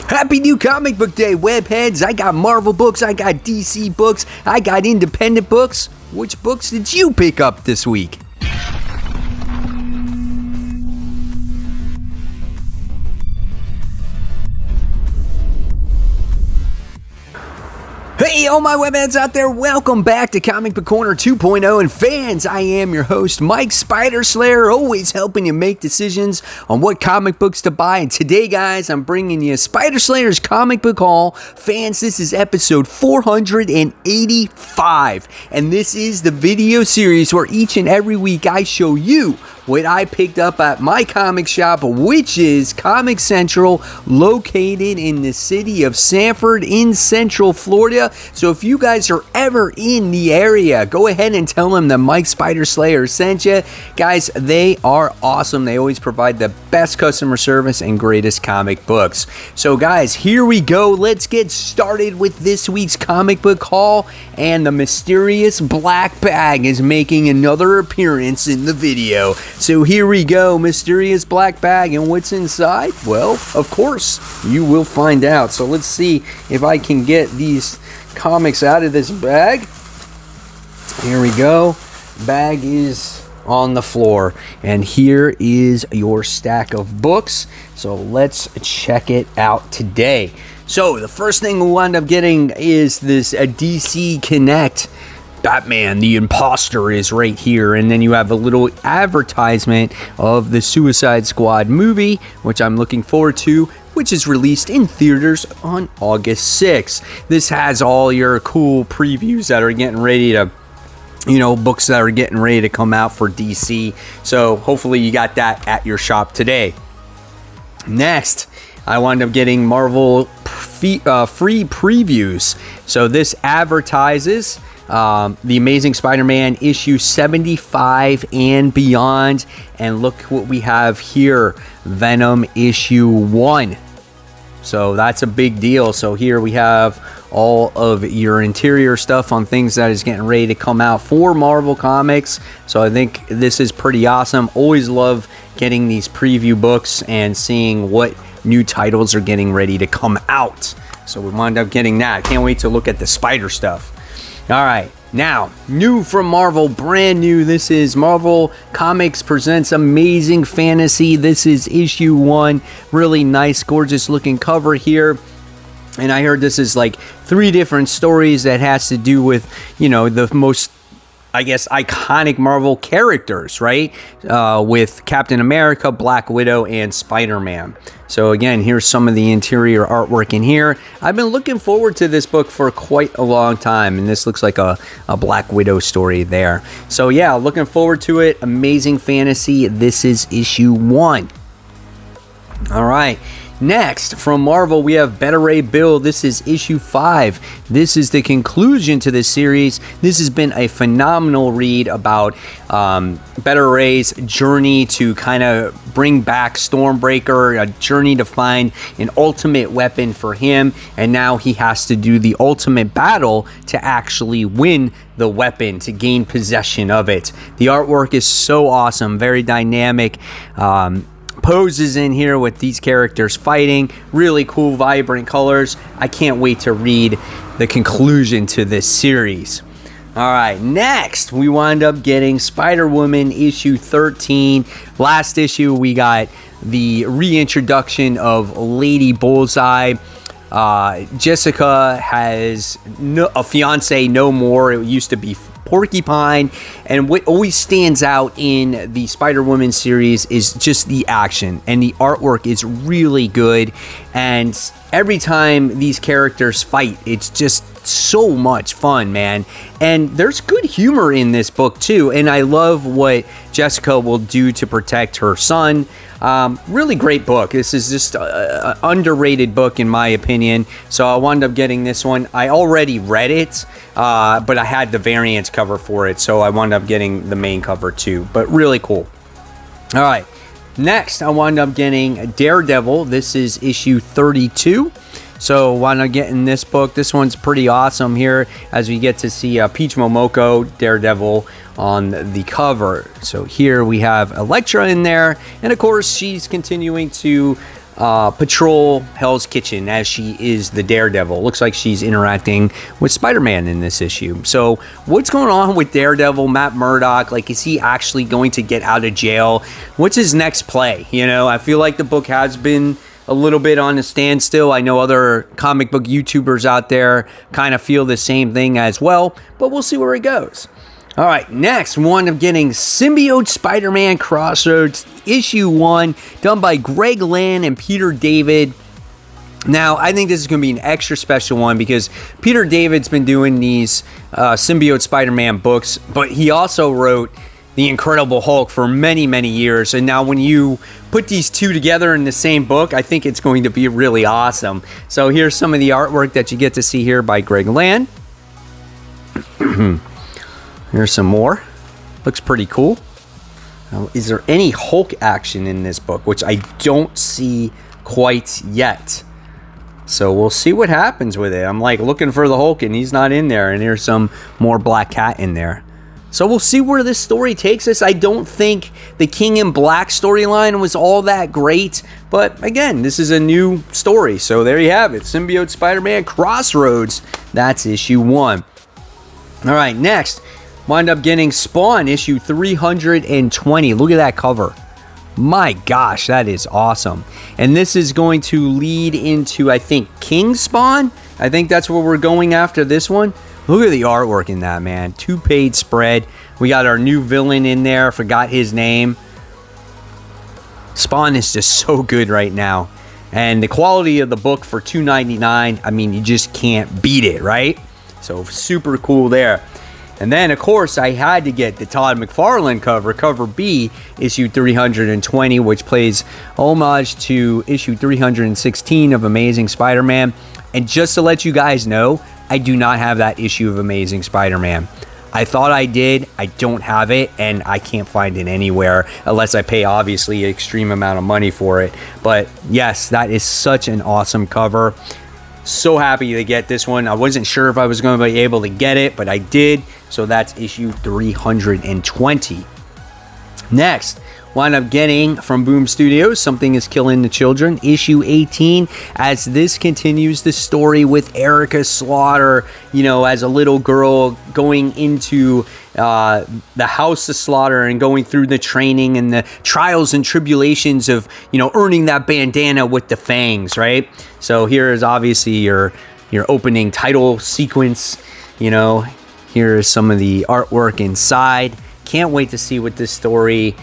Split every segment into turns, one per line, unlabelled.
Happy New Comic Book Day, webheads! I got Marvel books, I got DC books, I got independent books. Which books did you pick up this week? Hey, all my webheads out there, welcome back to Comic Book Corner 2.0, and fans, I am your host, Mike Spider Slayer, always helping you make decisions on what comic books to buy. And today, guys, I'm bringing you Spider Slayer's Comic Book Haul. Fans, this is episode 485, and this is the video series where each and every week I show you what I picked up at my comic shop, which is Comic Central, located in the city of Sanford in Central Florida. So if you guys are ever in the area, go ahead and tell them that Mike Spider Slayer sent you. Guys, they are awesome. They always provide the best customer service and greatest comic books. So guys, here we go. Let's get started with this week's comic book haul. And the mysterious black bag is making another appearance in the video. So here we go, mysterious black bag, and what's inside? Well, of course, you will find out. So let's see if I can get these comics out of this bag. Here we go. Bag is on the floor, and here is your stack of books. So let's check it out today. So the first thing we wound up getting is this DC Connect Batman the Imposter is right here, and then you have a little advertisement of the Suicide Squad movie, which I'm looking forward to, which is released in theaters on August 6th. This has all your cool previews that are getting ready to, books that are getting ready to come out for DC. So hopefully you got that at your shop today. Next, I wound up getting Marvel free previews. So this advertises The Amazing Spider-Man issue 75 and beyond. And look what we have here, Venom issue 1. So that's a big deal. So here we have all of your interior stuff on things that is getting ready to come out for Marvel Comics. So I think this is pretty awesome. Always love getting these preview books and seeing what new titles are getting ready to come out. So we wound up getting that. Can't wait to look at the Spider stuff. All right, now, new from Marvel, brand new. This is Marvel Comics Presents Amazing Fantasy. This is issue 1. Really nice, gorgeous looking cover here. And I heard this is like 3 different stories that has to do with, the most, iconic Marvel characters, right? With Captain America, Black Widow, and Spider-Man. So again, here's some of the interior artwork in here. I've been looking forward to this book for quite a long time, and this looks like a Black Widow story there. So yeah, looking forward to it. Amazing Fantasy. This is issue 1. All right. Next, from Marvel, we have Beta Ray Bill. This is issue 5. This is the conclusion to this series. This has been a phenomenal read about Beta Ray's journey to kind of bring back Stormbreaker, a journey to find an ultimate weapon for him, and now he has to do the ultimate battle to actually win the weapon, to gain possession of it. The artwork is so awesome, very dynamic. Poses in here with these characters fighting. Really cool, vibrant colors. I can't wait to read the conclusion to this series. All right, next we wind up getting Spider-Woman issue 13. Last issue we got the reintroduction of Lady Bullseye. Jessica has a fiance no more. It used to be Porcupine, and what always stands out in the Spider-Woman series is just the action, and the artwork is really good, and every time these characters fight, it's just so much fun, man. And there's good humor in this book too, and I love what Jessica will do to protect her son. Really great book. This is just an underrated book in my opinion, so I wound up getting this one. I already read it, but I had the variant cover for it, so I wound up getting the main cover too, but really cool. All right, next I wound up getting Daredevil. This is issue 32. So wound up getting this book. This one's pretty awesome here, as we get to see Peach Momoko, Daredevil, on the cover. So here we have Elektra in there, and of course she's continuing to patrol Hell's Kitchen as she is the Daredevil. Looks like she's interacting with Spider-Man in this issue. So what's going on with Daredevil, Matt Murdock? Like, is he actually going to get out of jail? What's his next play? You know, I feel like the book has been a little bit on a standstill. I know other comic book YouTubers out there kind of feel the same thing as well, but we'll see where it goes. All right, next, one of getting Symbiote Spider-Man Crossroads, issue 1, done by Greg Land and Peter David. Now, I think this is going to be an extra special one because Peter David's been doing these Symbiote Spider-Man books, but he also wrote The Incredible Hulk for many, many years. And now when you put these two together in the same book, I think it's going to be really awesome. So here's some of the artwork that you get to see here by Greg Land. Here's some more. Looks pretty cool. Now, is there any Hulk action in this book? Which I don't see quite yet. So we'll see what happens with it. I'm like looking for the Hulk and he's not in there. And there's some more Black Cat in there. So we'll see where this story takes us. I don't think the King in Black storyline was all that great. But again, this is a new story. So there you have it. Symbiote Spider-Man Crossroads. That's issue 1. All right, next. Wind up getting Spawn, issue 320. Look at that cover. My gosh, that is awesome. And this is going to lead into, I think, King Spawn? I think that's where we're going after this one. Look at the artwork in that, man. 2-page spread. We got our new villain in there. Forgot his name. Spawn is just so good right now. And the quality of the book for $2.99, I mean, you just can't beat it, right? So super cool there. And then, of course, I had to get the Todd McFarlane cover, cover B, issue 320, which plays homage to issue 316 of Amazing Spider-Man. And just to let you guys know, I do not have that issue of Amazing Spider-Man. I thought I did. I don't have it, and I can't find it anywhere unless I pay, obviously, an extreme amount of money for it. But, yes, that is such an awesome cover. So happy to get this one. I wasn't sure if I was going to be able to get it, but I did. So that's issue 320. Next, wound up getting from Boom Studios, Something is Killing the Children, issue 18, as this continues the story with Erica Slaughter, you know, as a little girl going into the House of Slaughter and going through the training and the trials and tribulations of, you know, earning that bandana with the fangs, right? So here is obviously your opening title sequence. You know, here is some of the artwork inside. Can't wait to see what this story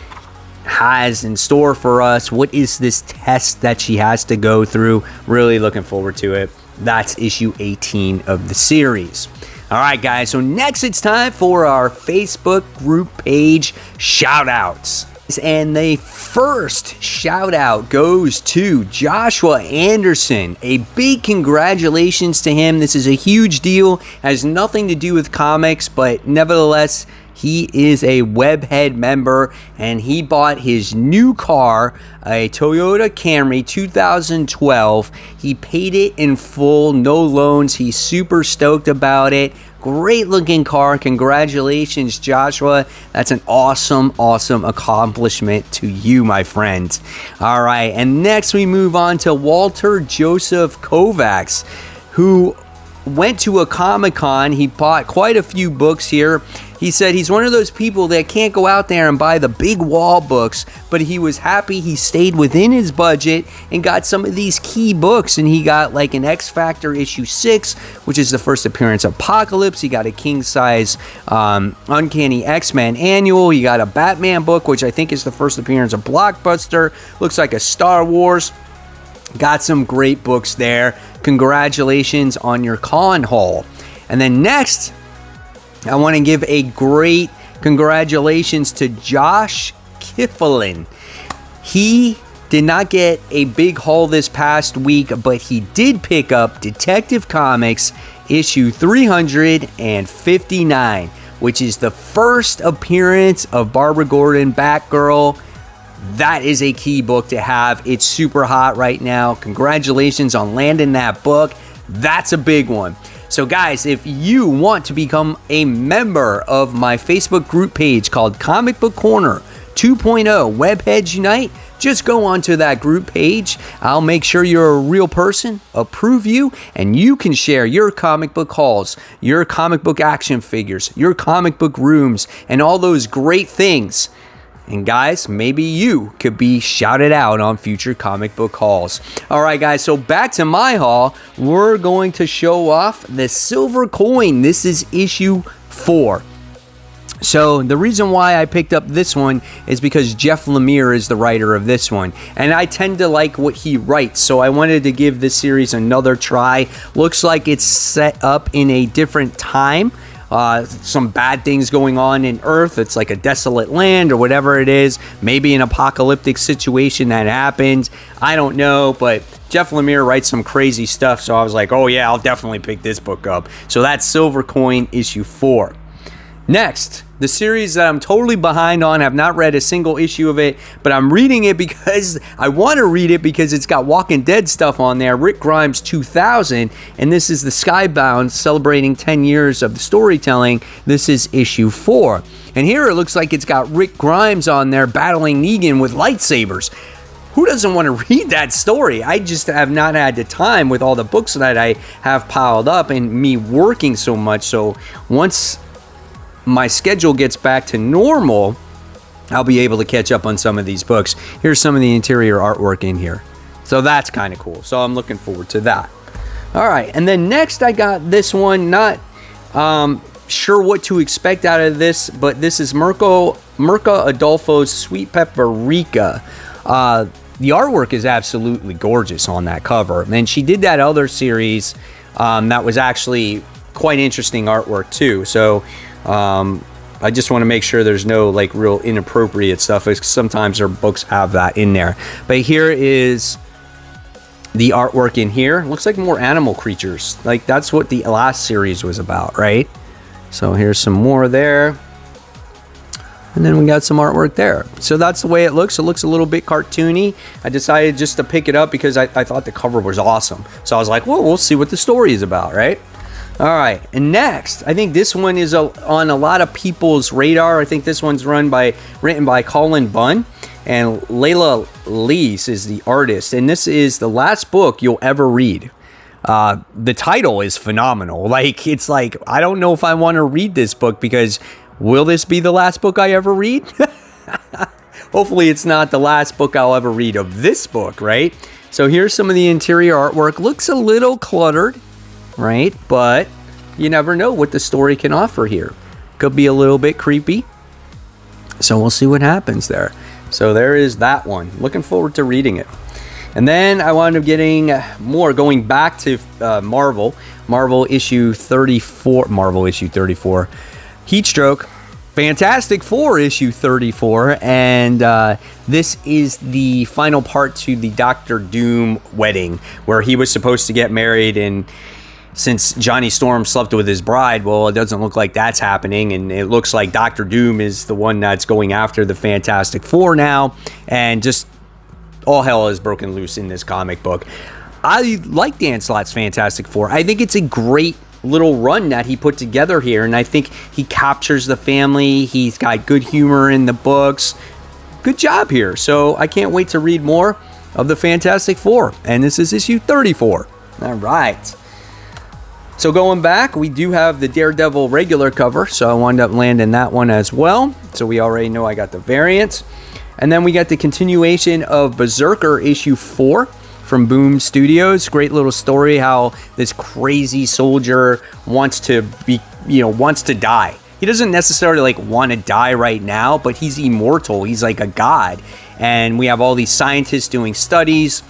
has in store for us. What is this test that she has to go through? Really looking forward to it. That's issue 18 of the series. All right, guys, so next it's time for our Facebook group page shout outs. And the first shout out goes to Joshua Anderson. A big congratulations to him. This is a huge deal. Has nothing to do with comics, but nevertheless, he is a Webhead member, and he bought his new car, a Toyota Camry 2012. He paid it in full, no loans. He's super stoked about it. Great looking car. Congratulations, Joshua. That's an awesome, awesome accomplishment to you, my friend. All right, and next we move on to Walter Joseph Kovacs, who went to a Comic-Con. He bought quite a few books here. He said he's one of those people that can't go out there and buy the big wall books, but he was happy he stayed within his budget and got some of these key books. And he got like an X Factor issue 6, which is the first appearance of Apocalypse. He got a king size Uncanny X-Men annual. He got a Batman book, which I think is the first appearance of Blockbuster. Looks like a Star Wars. Got some great books there. Congratulations on your con haul. And then next, I want to give a great congratulations to Josh Kiflin. He did not get a big haul this past week, but he did pick up Detective Comics issue 359, which is the first appearance of Barbara Gordon, Batgirl. That is a key book to have. It's super hot right now. Congratulations on landing that book. That's a big one. So guys, if you want to become a member of my Facebook group page called Comic Book Corner, 2.0, Webheads Unite. Just go onto that group page. I'll make sure you're a real person, approve you, and you can share your comic book hauls, your comic book action figures, your comic book rooms, and all those great things. And guys, maybe you could be shouted out on future comic book hauls. All right, guys, so back to my haul. We're going to show off the Silver Coin. This is issue 4. So the reason why I picked up this one is because Jeff Lemire is the writer of this one. And I tend to like what he writes, so I wanted to give this series another try. Looks like it's set up in a different time. Some bad things going on in Earth. It's like a desolate land or whatever it is. Maybe an apocalyptic situation that happened. I don't know, but Jeff Lemire writes some crazy stuff, so I was like, oh yeah, I'll definitely pick this book up. So that's Silver Coin issue 4. Next, the series that I'm totally behind on. I've not read a single issue of it, but I'm reading it because I want to read it because it's got Walking Dead stuff on there. Rick Grimes 2000, and this is the Skybound celebrating 10 years of the storytelling. This is issue 4. And here it looks like it's got Rick Grimes on there battling Negan with lightsabers. Who doesn't want to read that story? I just have not had the time with all the books that I have piled up and me working so much. So once my schedule gets back to normal, I'll be able to catch up on some of these books. Here's some of the interior artwork in here. So that's kind of cool. So I'm looking forward to that. All right. And then next I got this one. Not sure what to expect out of this, but this is Mirka Adolfo's Sweet Paprika. The artwork is absolutely gorgeous on that cover. And she did that other series that was actually quite interesting artwork too. So I just want to make sure there's no like real inappropriate stuff. Sometimes her books have that in there. But here is the artwork in here. Looks like more animal creatures. Like that's what the last series was about, right? So here's some more there. And then we got some artwork there. So that's the way it looks. It looks a little bit cartoony. I decided just to pick it up because I thought the cover was awesome. So I was like, well, we'll see what the story is about, right? All right, and next, I think this one is on a lot of people's radar. I think this one's written by Colin Bunn, and Layla Lees is the artist. And this is the last book you'll ever read. The title is phenomenal. Like, it's like, I don't know if I want to read this book because will this be the last book I ever read? Hopefully it's not the last book I'll ever read of this book, right? So here's some of the interior artwork. Looks a little cluttered, right? But you never know what the story can offer here. Could be a little bit creepy. So we'll see what happens there. So there is that one. Looking forward to reading it. And then I wound up getting more, going back to Marvel issue 34. Heatstroke. Fantastic Four issue 34. And this is the final part to the Doctor Doom wedding, where he was supposed to get married, and since Johnny Storm slept with his bride, well, it doesn't look like that's happening, and it looks like Doctor Doom is the one that's going after the Fantastic Four now, and just all hell is broken loose in this comic book. I like Dan Slott's Fantastic Four. I think it's a great little run that he put together here, and I think he captures the family. He's got good humor in the books. Good job here. So I can't wait to read more of the Fantastic Four, and this is issue 34. All right. So going back, we do have the Daredevil regular cover, so I wound up landing that one as well. So we already know I got the variants. And then we got the continuation of Berserker issue 4 from Boom Studios. Great little story how this crazy soldier wants to die. He doesn't necessarily like want to die right now, but he's immortal. He's like a god. And we have all these scientists doing studies.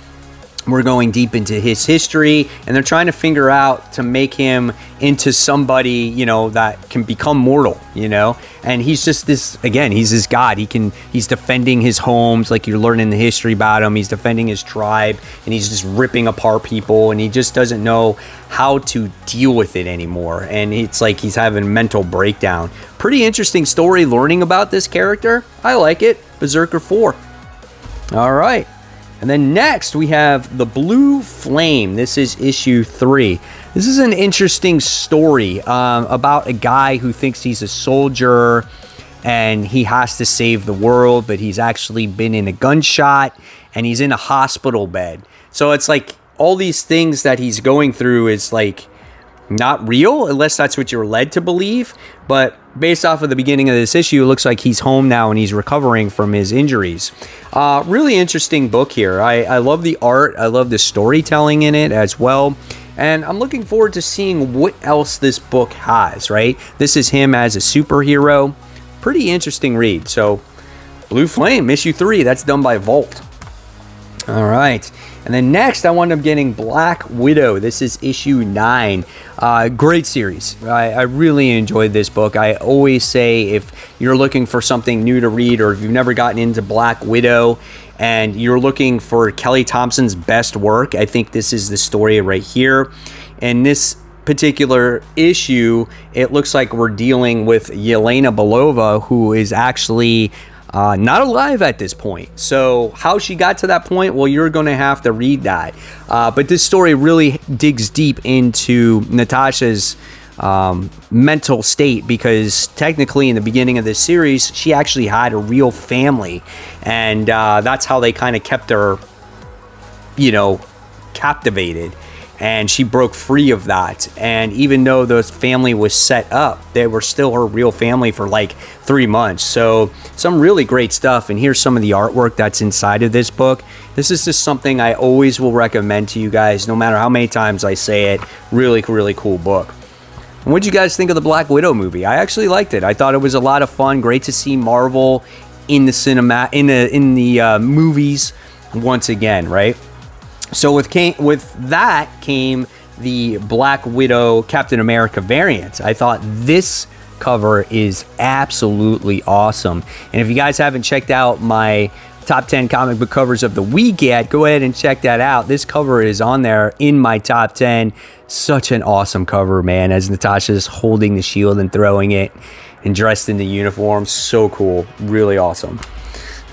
We're going deep into his history, and they're trying to figure out to make him into somebody, that can become mortal, and he's just this, again, he's this god. He's defending his homes, like you're learning the history about him. He's defending his tribe, and he's just ripping apart people, and he just doesn't know how to deal with it anymore. And it's like he's having a mental breakdown. Pretty interesting story learning about this character. I like it. Berserker 4. All right. And then next we have The Blue Flame. This is issue 3. This is an interesting story about a guy who thinks he's a soldier, and he has to save the world, but he's actually been in a gunshot and he's in a hospital bed. So it's like all these things that he's going through is like not real, unless that's what you're led to believe. But based off of the beginning of this issue, it looks like he's home now and he's recovering from his injuries. Really interesting book here. I love the art. I love the storytelling in it as well. And I'm looking forward to seeing what else this book has, right? This is him as a superhero. Pretty interesting read. So, Blue Flame, issue 3. That's done by Vault. All right. And then next, I wound up getting Black Widow. This is issue 9. Great series. I really enjoyed this book. I always say if you're looking for something new to read, or if you've never gotten into Black Widow and you're looking for Kelly Thompson's best work, I think this is the story right here. And this particular issue, it looks like we're dealing with Yelena Belova, who is actually not alive at this point. So how she got to that point, well, you're going to have to read that. But this story really digs deep into Natasha's mental state, because technically in the beginning of this series, she actually had a real family. And that's how they kind of kept her, captivated. And she broke free of that. And even though the family was set up, they were still her real family for like 3 months. So some really great stuff. And here's some of the artwork that's inside of this book. This is just something I always will recommend to you guys, no matter how many times I say it. Really, really cool book. And what did you guys think of the Black Widow movie? I actually liked it. I thought it was a lot of fun. Great to see Marvel in the cinema, in the movies once again, right? So with that came the Black Widow Captain America variant. I thought this cover is absolutely awesome. And if you guys haven't checked out my top 10 comic book covers of the week yet, go ahead and check that out. This cover is on there in my top 10. Such an awesome cover, man, as Natasha's holding the shield and throwing it and dressed in the uniform. So cool. Really awesome.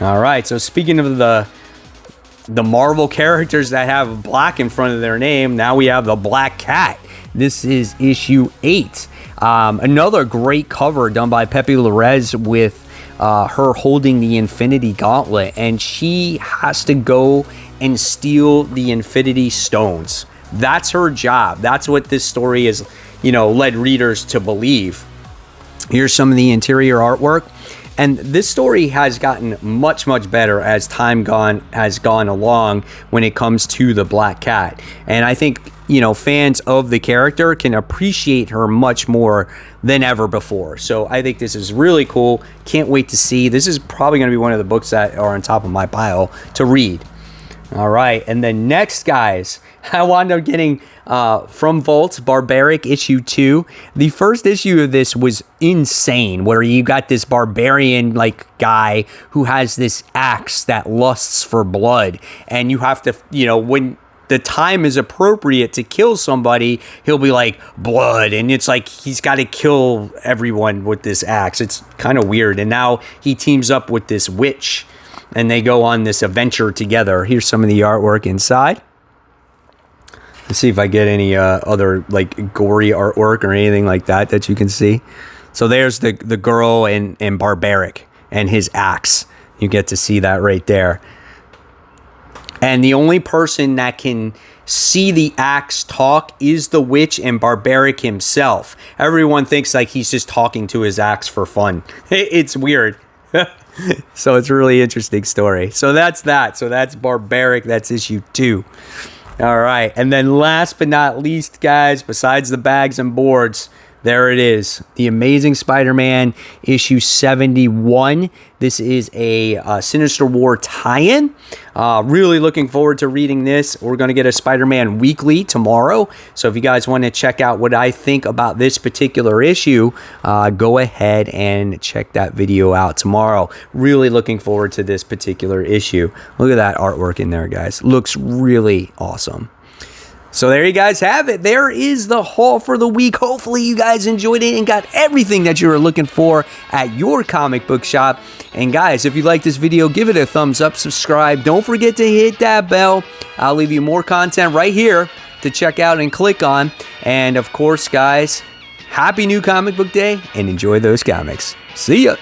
All right, so speaking of the Marvel characters that have black in front of their name, now we have the Black Cat. This is issue 8. Another great cover done by Pepe Larraz with her holding the Infinity Gauntlet, and she has to go and steal the Infinity Stones. That's her job. That's what this story is, led readers to believe. Here's some of the interior artwork. And this story has gotten much, much better as time has gone along when it comes to the Black Cat. And I think, fans of the character can appreciate her much more than ever before. So I think this is really cool. Can't wait to see. This is probably going to be one of the books that are on top of my pile to read. All right. And then next, guys, I wound up getting from Vault, Barbaric issue 2. The first issue of this was insane, where you got this barbarian guy who has this axe that lusts for blood, and you have to, when the time is appropriate to kill somebody, he'll be like, blood, and it's like he's got to kill everyone with this axe. It's kind of weird. And now he teams up with this witch, and they go on this adventure together. Here's some of the artwork inside. Let's see if I get any other gory artwork or anything like that you can see. So there's the girl in Barbaric and his axe. You get to see that right there. And the only person that can see the axe talk is the witch and Barbaric himself. Everyone thinks he's just talking to his axe for fun. It's weird. So it's a really interesting story. So that's that. So that's Barbaric. That's issue 2. All right. And then last but not least, guys, besides the bags and boards, there it is. The Amazing Spider-Man issue 71. This is a Sinister War tie-in. Really looking forward to reading this. We're going to get a Spider-Man weekly tomorrow. So if you guys want to check out what I think about this particular issue, go ahead and check that video out tomorrow. Really looking forward to this particular issue. Look at that artwork in there, guys. Looks really awesome. So there you guys have it. There is the haul for the week. Hopefully you guys enjoyed it and got everything that you were looking for at your comic book shop. And guys, if you like this video, give it a thumbs up, subscribe. Don't forget to hit that bell. I'll leave you more content right here to check out and click on. And of course, guys, happy new comic book day and enjoy those comics. See ya.